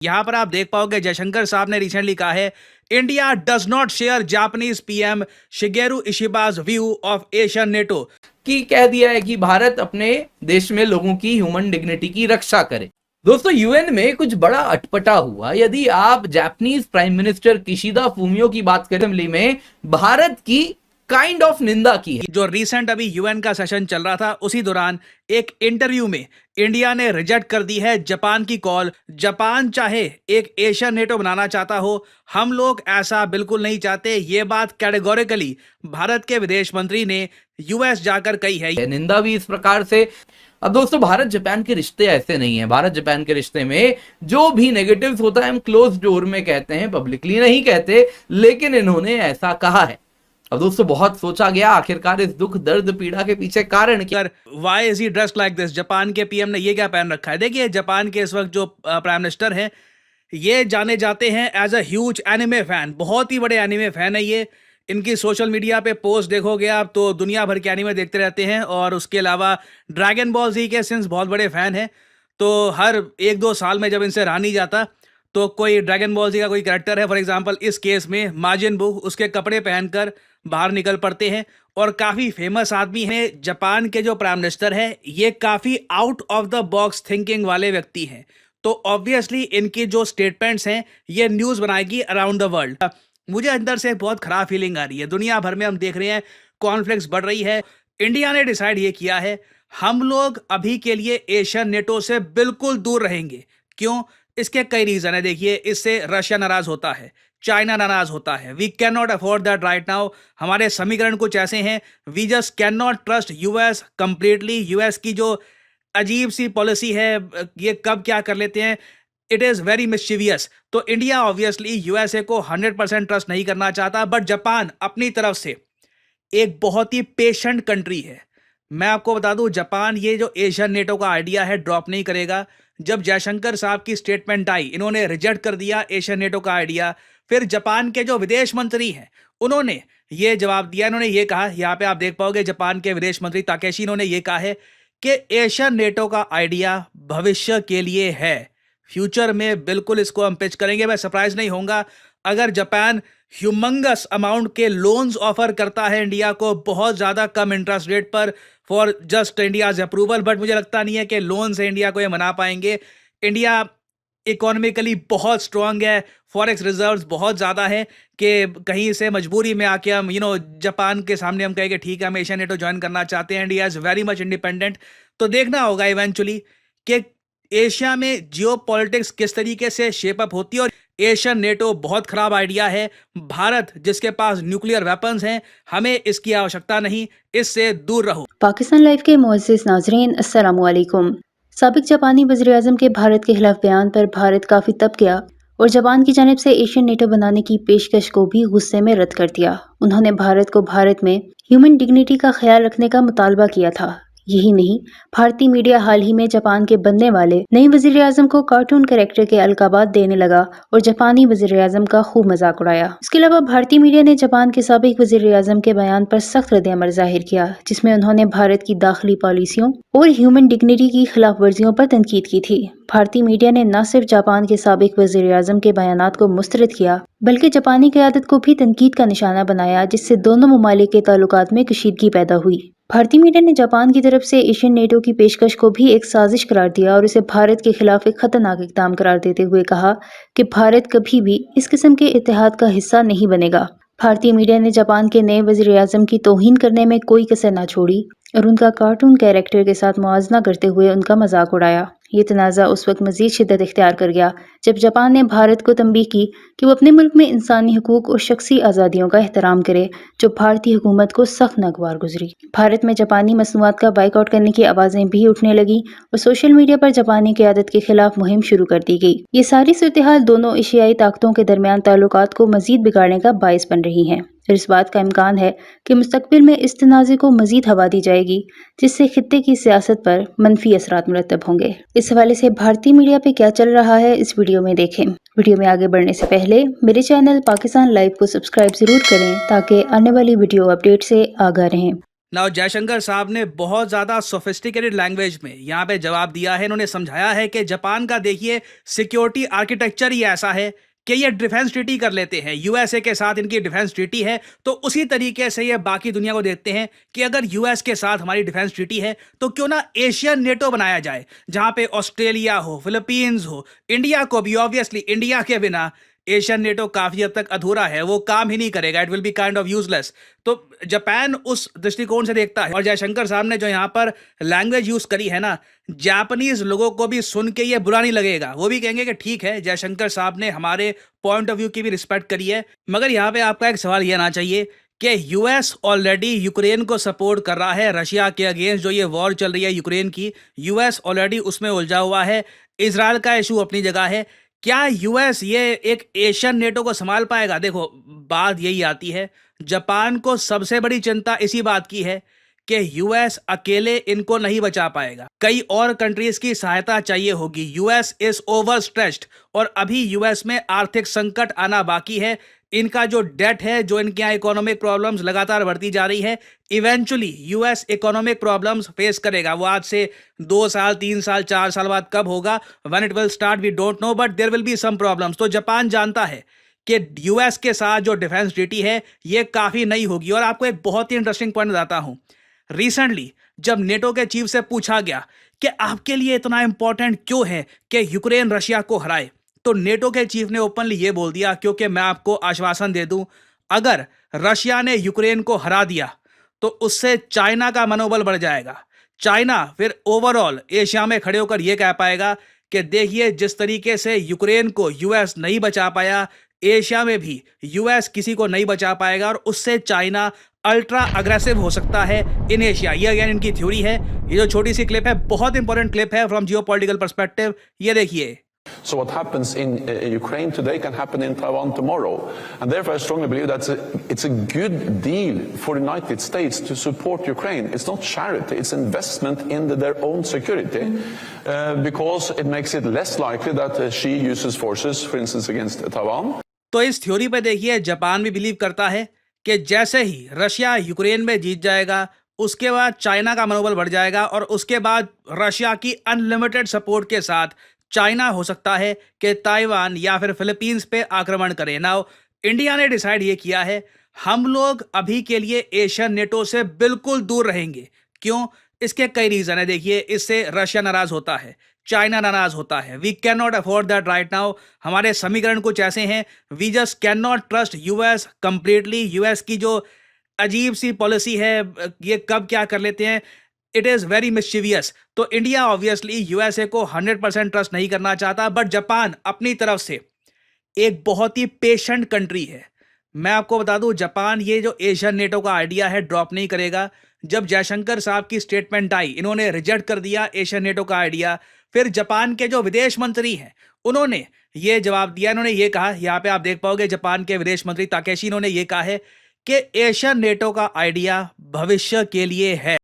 यहाँ पर आप देख पाओगे जयशंकर साहब ने रिसेंटली कहा है, India does not share Japanese PM Shigeru Ishiba's view of Asian NATO. कि कह दिया है कि भारत अपने देश में लोगों की ह्यूमन डिग्निटी की रक्षा करे। दोस्तों, यूएन में कुछ बड़ा अटपटा हुआ। यदि आप Japanese prime minister Kishida Fumio की बात करें, असेंबली में भारत की काइंड ऑफ निंदा की है। जो रिसेंट अभी यूएन का सेशन चल रहा था, उसी दौरान एक इंटरव्यू में इंडिया ने रिजेक्ट कर दी है जापान की कॉल। जापान चाहे एक एशियन नेटो बनाना चाहता हो, हम लोग ऐसा बिल्कुल नहीं चाहते। ये बात कैटेगोरिकली भारत के विदेश मंत्री ने यूएस जाकर कही है। निंदा भी इस प्रकार से। अब दोस्तों, भारत जापान के रिश्ते ऐसे नहीं है। भारत जापान के रिश्ते में जो भी नेगेटिव्स होता है हम क्लोज डोर में कहते हैं, पब्लिकली नहीं कहते, लेकिन इन्होंने ऐसा कहा है। अब दोस्तों, बहुत सोचा गया आखिरकार इस दुख दर्द पीड़ा के पीछे कारण क्या। Why is he dressed like this? Japan के पीएम ने ये क्या पहन रखा है? देखिए, जापान के इस वक्त जो प्राइम मिनिस्टर हैं, ये जाने जाते हैं as a huge anime fan. बहुत ही बड़े एनिमे फैन है ये। इनकी सोशल मीडिया पे पोस्ट देखोगे आप तो दुनिया भर के एनिमे देखते रहते हैं, और उसके अलावा ड्रैगन बॉल जी के सिंस बहुत बड़े फैन हैं। तो हर 1-2 साल में जब इनसे रहा नहीं जाता तो कोई ड्रैगन बॉल जी का कोई कैरेक्टर है, फॉर एग्जांपल इस केस में माजिन बू, उसके कपड़े पहनकर बाहर निकल पड़ते हैं। और काफ़ी फेमस आदमी है। जापान के जो प्राइम मिनिस्टर है, ये काफ़ी out of the box thinking वाले व्यक्ति हैं। तो ऑब्वियसली इनकी जो स्टेटमेंट्स हैं ये न्यूज़ बनाएगी अराउंड द वर्ल्ड। मुझे अंदर से बहुत ख़राब फीलिंग आ रही है। दुनिया भर में हम देख रहे हैं कॉन्फ्लिक्ट्स बढ़ रही है। इंडिया ने डिसाइड ये किया है, हम लोग अभी के लिए एशियन नेटो से बिल्कुल दूर रहेंगे। क्यों? इसके कई रीज़न है। देखिए, इससे रशिया नाराज़ होता है, चाइना नाराज़ होता है। We can not afford that right now. हमारे समीकरण कुछ ऐसे हैं, we just can not trust US completely. US की जो अजीब सी पॉलिसी है, ये कब क्या कर लेते हैं, इट इज़ वेरी मिस्चीवियस। तो इंडिया ऑब्वियसली यूएसए को 100% ट्रस्ट नहीं करना चाहता, बट जापान अपनी तरफ से एक बहुत ही पेशेंट कंट्री है। मैं आपको बता दूं, जापान ये जो एशियन नेटो का आइडिया है ड्रॉप नहीं करेगा। जब जयशंकर साहब की स्टेटमेंट आई, इन्होंने रिजेक्ट कर दिया एशियन नेटो का आइडिया। फिर जापान के जो विदेश मंत्री हैं, उन्होंने ये जवाब दिया। इन्होंने ये कहा, यहाँ पे आप देख पाओगे जापान के विदेश मंत्री ताकेशी, इन्होंने ये कहा है कि एशियन नेटो का आइडिया भविष्य के लिए है, फ्यूचर में बिल्कुल इसको हम पिच करेंगे। मैं सरप्राइज नहीं होऊंगा अगर जापान ह्यूमंगस अमाउंट के लोन्स ऑफर करता है इंडिया को, बहुत ज़्यादा कम इंटरेस्ट रेट पर, for just India's approval. But मुझे लगता नहीं है कि लोन से इंडिया को ये मना पाएंगे। इंडिया इकोनॉमिकली बहुत स्ट्रांग है, फॉरेक्स रिजर्व्स बहुत ज़्यादा है कि कहीं से मजबूरी में आके हम जापान के सामने हम कहेंगे ठीक है हम एशियन नेटो ज्वाइन करना चाहते हैं। India is very much independent. तो देखना होगा इवेंचुअली कि एशिया में जियो पॉलिटिक्स किस तरीके से शेप अप होती है। और एशियन नेटो बहुत खराब आइडिया है। भारत जिसके पास न्यूक्लियर वेपन्स हैं, हमें इसकी आवश्यकता नहीं, इससे दूर रहो। पाकिस्तान लाइव के मुअज़्ज़िज़ नाज़रीन, अस्सलामु अलैकुम। साबिक जापानी वज़ीर-ए-आज़म के भारत के खिलाफ बयान पर भारत काफ़ी तप गया और जापान की जानिब से एशियन नेटो बनाने की पेशकश को भी गुस्से में रद्द कर दिया। उन्होंने भारत को भारत में ह्यूमन डिग्निटी का ख्याल रखने का मुतालबा किया था। यही नहीं, भारतीय मीडिया हाल ही में जापान के बनने वाले नए वज़ीर-ए-आज़म को कार्टून कैरेक्टर के अलकाबात देने लगा और जापानी वज़ीर-ए-आज़म का खूब मजाक उड़ाया। इसके अलावा भारतीय मीडिया ने जापान के साबिक वज़ीर-ए-आज़म के बयान पर सख्त रद्द-ए-अमल जाहिर किया, जिसमें उन्होंने भारत की दाखिली पॉलिसियों और ह्यूमन डिग्निटी की खिलाफ वर्जियों पर तनकीद की थी। भारतीय मीडिया ने न सिर्फ जापान के साबिक वज़ीर-ए-आज़म के बयानात को मुस्तरद किया, बल्कि जापानी क़यादत को भी तनकीद का निशाना बनाया, जिससे दोनों ममालिक के ताल्लुकात में कशीदगी पैदा हुई। भारतीय मीडिया ने जापान की तरफ से एशियन नेटो की पेशकश को भी एक साजिश करार दिया और इसे भारत के खिलाफ एक खतरनाक इक़दाम करार देते हुए कहा कि भारत कभी भी इस किस्म के इत्तेहाद का हिस्सा नहीं बनेगा। भारतीय मीडिया ने जापान के नए वज़ीर-ए-आज़म की तौहीन करने में कोई कसर न छोड़ी और उनका कार्टून कैरेक्टर के साथ मुआवजा करते हुए उनका मजाक उड़ाया। ये तनाज़ा उस वक्त मज़ीद शिद्दत इख्तियार कर गया जब जापान ने भारत को तंबीह की कि वो अपने मुल्क में इंसानी हुकूक और शख्सी आज़ादियों का एहतराम करे, जो भारतीय हुकूमत को सख्त नागवार गुजरी। भारत में जापानी मसनूआत का बाइकआउट करने की आवाज़ें भी उठने लगी और सोशल मीडिया पर जापानी क़यादत के खिलाफ मुहिम शुरू कर दी गई। ये सारी सूरत-ए-हाल दोनों एशियाई ताकतों के दरमियान ताल्लुकात को मज़ीद बिगाड़ने का बाइस बन रही हैं। और इस बात का इम्कान है कि मुस्तकबिल में इस तनाज़े को मज़ीद हवा दी जाएगी, जिससे खित्ते की सियासत पर मनफी असरात मुरतब होंगे। इस हवाले से भारतीय मीडिया पे क्या चल रहा है, इस वीडियो में देखें। वीडियो में आगे बढ़ने से पहले मेरे चैनल पाकिस्तान लाइव को सब्सक्राइब जरूर करें ताकि आने वाली वीडियो अपडेट से आगाह रहें। नाउ जयशंकर साहब ने बहुत ज़्यादा सोफिस्टिकेटेड लैंग्वेज में यहाँ पे जवाब दिया है। इन्होंने समझाया है कि जापान का देखिए सिक्योरिटी आर्किटेक्चर ही ऐसा है कि ये डिफेंस ट्रीटी कर लेते हैं, यूएसए के साथ इनकी डिफेंस ट्रीटी है, तो उसी तरीके से ये बाकी दुनिया को देखते हैं कि अगर यूएस के साथ हमारी डिफेंस ट्रीटी है तो क्यों ना एशियन नेटो बनाया जाए, जहां पे ऑस्ट्रेलिया हो, फिलीपींस हो, इंडिया को भी, ऑब्वियसली इंडिया के बिना एशियन नेटो काफी हद तक अधूरा है, वो काम ही नहीं करेगा, it will be kind of useless. तो जापान उस दृष्टिकोण से देखता है। और जयशंकर साहब ने जो यहाँ पर लैंग्वेज यूज करी है ना, जापानीज लोगों को भी सुन के ये बुरा नहीं लगेगा, वो भी कहेंगे कि ठीक है, जयशंकर साहब ने हमारे पॉइंट ऑफ व्यू की भी रिस्पेक्ट करी है। मगर यहाँ पे आपका एक सवाल ये आना चाहिए कि यूएस ऑलरेडी यूक्रेन को सपोर्ट कर रहा है, रशिया के अगेंस्ट जो ये वॉर चल रही है यूक्रेन की, यूएस ऑलरेडी उसमें उलझा हुआ है। इजराइल का इशू अपनी जगह है। क्या यूएस ये एक एशियन नेटो को संभाल पाएगा? देखो, बात यही आती है, जापान को सबसे बड़ी चिंता इसी बात की है कि यूएस अकेले इनको नहीं बचा पाएगा, कई और कंट्रीज की सहायता चाहिए होगी। यूएस इज ओवर स्ट्रेच्ड और अभी यूएस में आर्थिक संकट आना बाकी है। इनका जो डेट है, जो इनके यहाँ इकोनॉमिक प्रॉब्लम्स लगातार बढ़ती जा रही है, eventually US economic problems face करेगा। वो आज से 2 साल, 3 साल, 4 साल बाद कब होगा, when it will start we don't know, but there will be some problems. तो जापान जानता है कि यूएस के साथ जो डिफेंस ट्रीटी है ये काफी नई होगी। और आपको एक बहुत ही इंटरेस्टिंग पॉइंट बताता हूं, रिसेंटली जब नेटो के चीफ से पूछा गया कि आपके लिए इतना इंपॉर्टेंट क्यों है कि यूक्रेन रशिया को हराए, तो नेटो के चीफ ने ओपनली ये बोल दिया, क्योंकि मैं आपको आश्वासन दे दूं, अगर रशिया ने यूक्रेन को हरा दिया तो उससे चाइना का मनोबल बढ़ जाएगा। चाइना फिर ओवरऑल एशिया में खड़े होकर यह कह पाएगा कि देखिए, जिस तरीके से यूक्रेन को यूएस नहीं बचा पाया, एशिया में भी यूएस किसी को नहीं बचा पाएगा और उससे चाइना अल्ट्रा अग्रेसिव हो सकता है इन एशिया। ये अगेन इनकी थ्योरी है। ये जो छोटी सी क्लिप है, बहुत इंपॉर्टेंट क्लिप है फ्रॉम जियोपॉलिटिकल पर्सपेक्टिव, ये देखिए। So what happens in Ukraine today can happen in Taiwan tomorrow. And therefore I strongly believe that it's a good deal for the United States to support Ukraine. It's not charity, it's investment in their own security. Because it makes it less likely that Xi uses forces, for instance, against Taiwan. तो इस theory पे देखिए, Japan भी believe करता है कि जैसे ही Russia Ukraine में जीत जाएगा, उसके बाद चाइना का मनोबल बढ़ जाएगा और उसके बाद रशिया की अनलिमिटेड सपोर्ट के साथ चाइना हो सकता है कि ताइवान या फिर फिलीपींस पे आक्रमण करे। नाउ इंडिया ने डिसाइड ये किया है, हम लोग अभी के लिए एशियन नेटो से बिल्कुल दूर रहेंगे। क्यों? इसके कई रीजन है। देखिए, इससे रशिया नाराज होता है, चाइना नाराज होता है। We can not afford that right now. हमारे समीकरण कुछ ऐसे हैं, we just can not trust US completely. US की जो अजीब सी पॉलिसी है, ये कब क्या कर लेते हैं, इट इज वेरी मिस्चीवियस। तो इंडिया ऑब्वियसली यूएसए को 100% ट्रस्ट नहीं करना चाहता, बट जापान अपनी तरफ से एक बहुत ही पेशेंट कंट्री है। मैं आपको बता दूं, जापान ये जो एशियन नेटो का आइडिया है ड्रॉप नहीं करेगा। जब जयशंकर साहब की स्टेटमेंट आई, इन्होंने रिजेक्ट कर दिया एशियन नेटो का आइडिया। फिर जापान के जो विदेश मंत्री हैं, उन्होंने ये जवाब दिया। इन्होंने ये कहा, यहाँ पे आप देख पाओगे, जापान के विदेश मंत्री ताकेशी, इन्होंने ये कहा है कि एशियन नेटो का आइडिया भविष्य के लिए है।